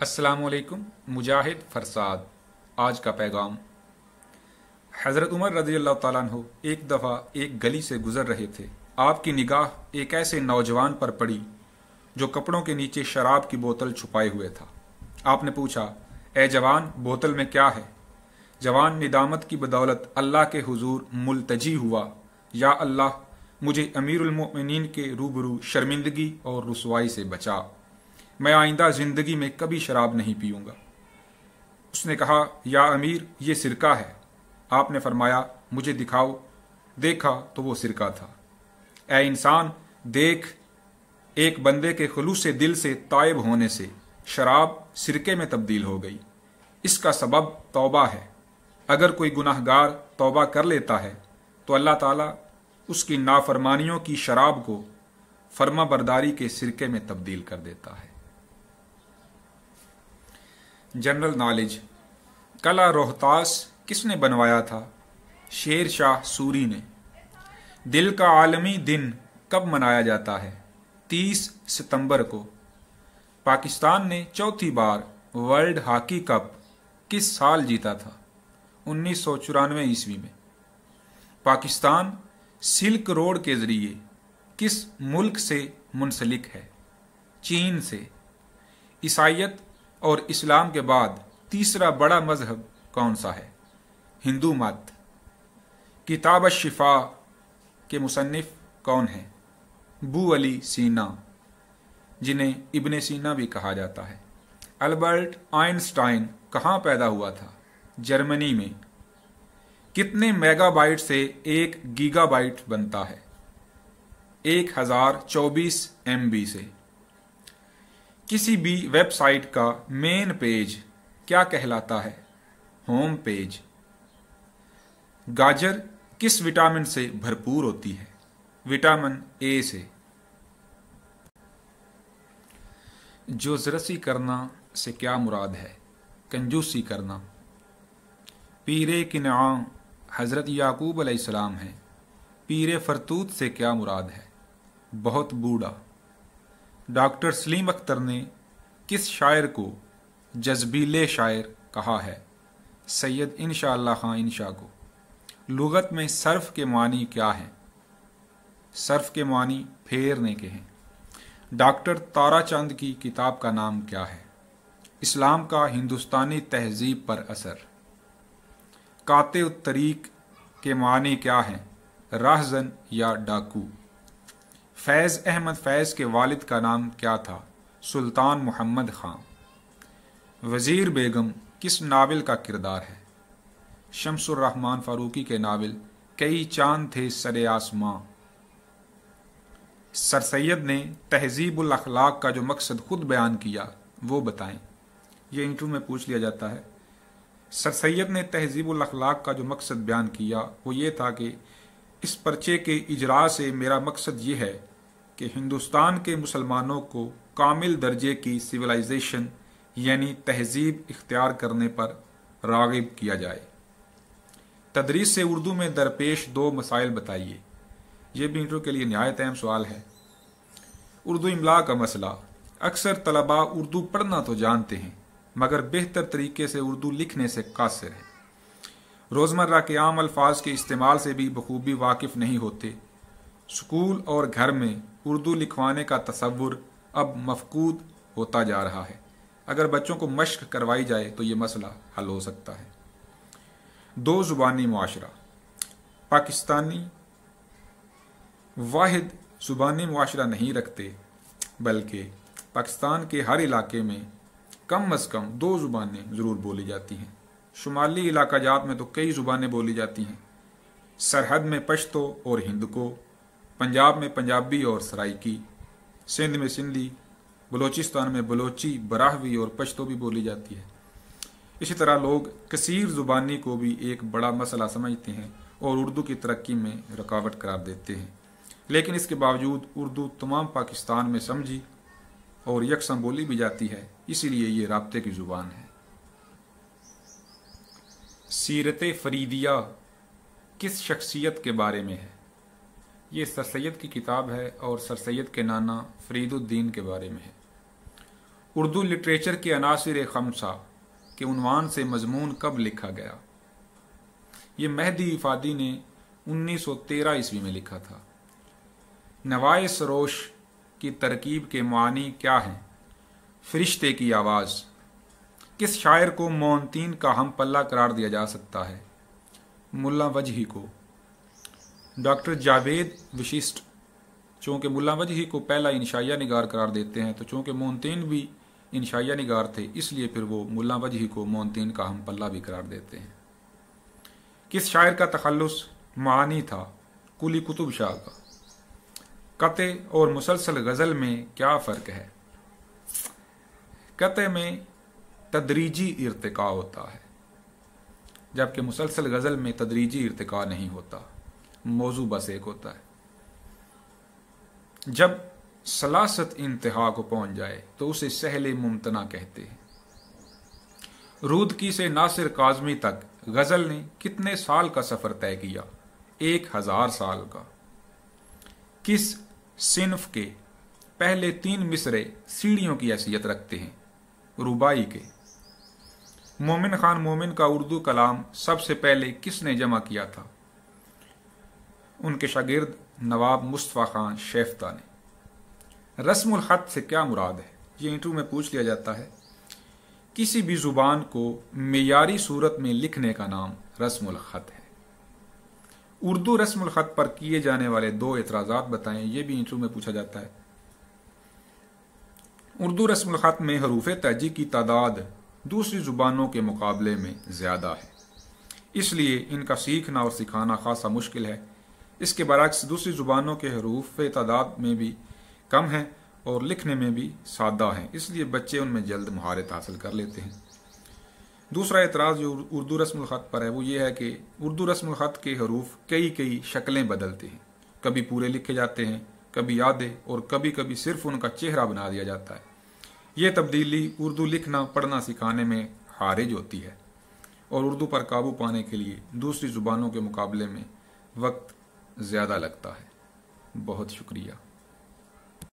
अस्सलामुअलैकुम। मुजाहिद फरसाद। आज का पैगाम। हज़रत उमर रज़ियल्लाहु ताला अन्हु एक दफ़ा एक गली से गुजर रहे थे। आपकी निगाह एक ऐसे नौजवान पर पड़ी जो कपड़ों के नीचे शराब की बोतल छुपाए हुए था। आपने पूछा, ए जवान, बोतल में क्या है? जवान निदामत की बदौलत अल्लाह के हुजूर मुल्तजी हुआ, या अल्लाह, मुझे अमीरुल मोमिनीन के रूबरू शर्मिंदगी और रुसवाई से बचा। मैं आइंदा जिंदगी में कभी शराब नहीं पीऊंगा। उसने कहा, या अमीर, ये सिरका है। आपने फरमाया, मुझे दिखाओ। देखा तो वो सिरका था। ए इंसान, देख, एक बंदे के खुलूस से दिल से तायब होने से शराब सिरके में तब्दील हो गई। इसका सबब तौबा है। अगर कोई गुनाहगार तौबा कर लेता है तो अल्लाह ताला उसकी नाफरमानियों की शराब को फर्मा बरदारी के सिरके में तब्दील कर देता है। General knowledge. कला रोहतास किसने बनवाया था? शेर शाह सूरी ने। दिल का आलमी दिन कब मनाया जाता है? 30 सितंबर को। पाकिस्तान ने चौथी बार वर्ल्ड हॉकी कप किस साल जीता था? 1994 ईस्वी में। पाकिस्तान सिल्क रोड के जरिए किस मुल्क से मुंसलिक है? चीन से। ईसाइयत और इस्लाम के बाद तीसरा बड़ा मजहब कौन सा है? हिंदू मत। किताब शिफा के मुसन्निफ कौन है? बू अली सीना, जिन्हें इब्ने सीना भी कहा जाता है। अल्बर्ट आइंस्टाइन कहाँ पैदा हुआ था? जर्मनी में। कितने मेगाबाइट से 1 गीगाबाइट बनता है? 1024 MB से। किसी भी वेबसाइट का मेन पेज क्या कहलाता है? Home page. गाजर किस विटामिन से भरपूर होती है? विटामिन ए से। जोजरसी करना से क्या मुराद है? कंजूसी करना। पीरे किनआ हजरत याकूब अलैहिस्सलाम है। पीरे फरतूत से क्या मुराद है? बहुत बूढ़ा। डॉक्टर सलीम अख्तर ने किस शायर को जज्बीले शायर कहा है? सैयद इंशाअल्लाह खां इंशा को। लुगत में सर्फ के मानी क्या हैं? सर्फ के मानी फेरने के हैं। डॉक्टर ताराचंद की किताब का नाम क्या है? इस्लाम का हिंदुस्तानी तहजीब पर असर। काते उत्तरीक के मानी क्या हैं? राहजन या डाकू। फैज़ अहमद फैज़ के वालिद का नाम क्या था? सुल्तान मोहम्मद खां। वज़ीर बेगम किस नावल का किरदार है? शम्सुर रहमान फारूकी के नावल कई चांद थे सरे आसमां। सर सैयद ने तहजीबुल अखलाक का जो मकसद खुद बयान किया वो बताएं। ये इंटरव्यू में पूछ लिया जाता है। सर सैयद ने तहजीबुल अखलाक का जो मकसद बयान किया वो ये था कि इस पर्चे के इजरा से मेरा मकसद ये है कि हिंदुस्तान के मुसलमानों को कामिल दर्जे की सिविलाइजेशन यानी तहजीब इख्तियार करने पर रागिब किया जाए। तदरीस से उर्दू में दरपेश 2 मसाइल बताइए। ये भी इंटरव्यू के लिए नहायत अहम सवाल है। उर्दू इमला का मसला। अक्सर तलबा उर्दू पढ़ना तो जानते हैं मगर बेहतर तरीके से उर्दू लिखने से कासिर है। रोज़मर्रा के आम अल्फाज के इस्तेमाल से भी बखूबी वाकिफ नहीं होते। स्कूल और घर में उर्दू लिखवाने का तसव्वुर अब मफकूद होता जा रहा है। अगर बच्चों को मश्क करवाई जाए तो ये मसला हल हो सकता है। 2 ज़ुबानी मुआशरा। पाकिस्तानी वाहिद ज़ुबानी मुआशरा नहीं रखते, बल्कि पाकिस्तान के हर इलाके में कम अज़ कम 2 ज़ुबानें ज़रूर बोली जाती हैं। शुमाली इलाका जात में तो कई ज़ुबानें बोली जाती हैं। सरहद में पश्तो और हिंद को, पंजाब में पंजाबी और सराइकी, सिंध में सिंधी, बलोचिस्तान में बलोची, बराहवी और पश्तो भी बोली जाती है। इसी तरह लोग कसीर ज़ुबानी को भी एक बड़ा मसला समझते हैं और उर्दू की तरक्की में रुकावट करार देते हैं। लेकिन इसके बावजूद उर्दू तमाम पाकिस्तान में समझी और यकसम बोली भी जाती है, इसीलिए ये राब्ते की ज़ुबान है। सीरत फरीदिया किस शख्सियत के बारे में है? ये सर सैयद की किताब है और सर सैयद के नाना फरीदुद्दीन के बारे में है। उर्दू लिटरेचर के अनासिर खमसा के उन्वान से मजमून कब लिखा गया? ये मेहदी इफादी ने 1913 ईस्वी में लिखा था। नवाए सरोश की तरकीब के मानी क्या हैं? फरिश्ते की आवाज़। किस शायर को मोनतीन का हम पल्ला करार दिया जा सकता है? मुल्ला वजही को। डॉक्टर जावेद विशिष्ट चूँकि मुल्ला वजही को पहला इंशाइया निगार करार देते हैं, तो चूँकि मोनतीन भी इंशाइया निगार थे, इसलिए फिर वो मुल्ला वजही को मोनतीन का हम पल्ला भी करार देते हैं। किस शायर का तखल्लुस मानी था? कुली कुतुब शाह का। कते और मुसलसल गज़ल में क्या फ़र्क है? कते में तदरीजी इर्तिका होता है, जबकि मुसलसल गज़ल में तदरीजी इर्तिका नहीं होता, मौजू बस एक होता है। जब सलासत इंतहा को पहुंच जाए तो उसे सहले मुमतना कहते हैं। रूदकी से नासिर काज़मी तक गज़ल ने कितने साल का सफ़र तय किया? 1000 साल का। किस सिन्फ के पहले 3 मिसरे सीढ़ियों की हैसियत रखते हैं? रुबाई के। मोमिन खान मोमिन का उर्दू कलाम सबसे पहले किसने जमा किया था? उनके शागिर्द नवाब मुस्तफ़ा खान शेफ्ता ने। रस्मुल ख़त से क्या मुराद है? ये इंटरव्यू में पूछ लिया जाता है। किसी भी ज़ुबान को मेयारी सूरत में लिखने का नाम रस्मुल ख़त है। उर्दू रस्मुल ख़त पर किए जाने वाले 2 एतराज़ात बताएं, ये भी इंटरव्यू में पूछा जाता है। उर्दू रस्मुल ख़त में हरूफ़ तहजी की तादाद दूसरी ज़ुबानों के मुकाबले में ज़्यादा है, इसलिए इनका सीखना और सिखाना खासा मुश्किल है। इसके बरअक्स दूसरी ज़ुबानों के हरूफ़ तादाद में भी कम है और लिखने में भी सादा हैं, इसलिए बच्चे उनमें जल्द महारत हासिल कर लेते हैं। दूसरा एतराज़ जो उर्दू रस्मुल ख़त पर है वो ये है कि उर्दू रस्मुल ख़त के हरूफ कई शक्लें बदलते हैं। कभी पूरे लिखे जाते हैं, कभी आधे, और कभी कभी सिर्फ उनका चेहरा बना दिया जाता है। ये तब्दीली उर्दू लिखना पढ़ना सिखाने में हारिज होती है और उर्दू पर काबू पाने के लिए दूसरी ज़ुबानों के मुकाबले में वक्त ज़्यादा लगता है। बहुत शुक्रिया।